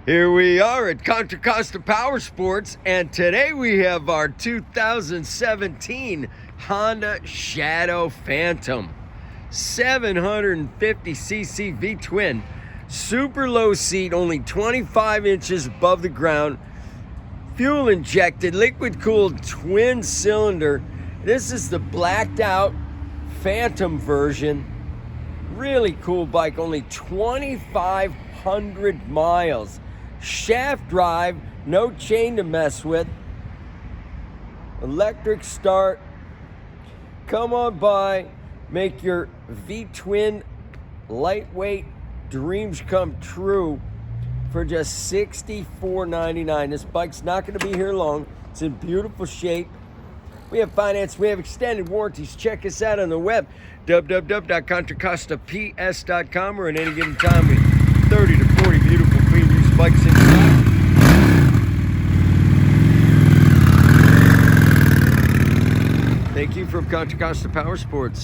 Here we are at Contra Costa Powersports, and today we have our 2017 Honda Shadow Phantom 750cc V-twin, super low seat, only 25 inches above the ground, fuel injected, liquid cooled twin cylinder. This is the blacked out Phantom version. Really cool bike, only 2,500 miles. Shaft drive, no chain to mess with. Electric start. Come on by, make your V-twin lightweight dreams come true for just $64.99. This bike's not going to be here long. It's in beautiful shape. We have finance, we have extended warranties. Check us out on the web, www.contracostaps.com, or at any given time we have 30 to 40 beautiful clean used bikes in stock. Thank you from Contra Costa Powersports.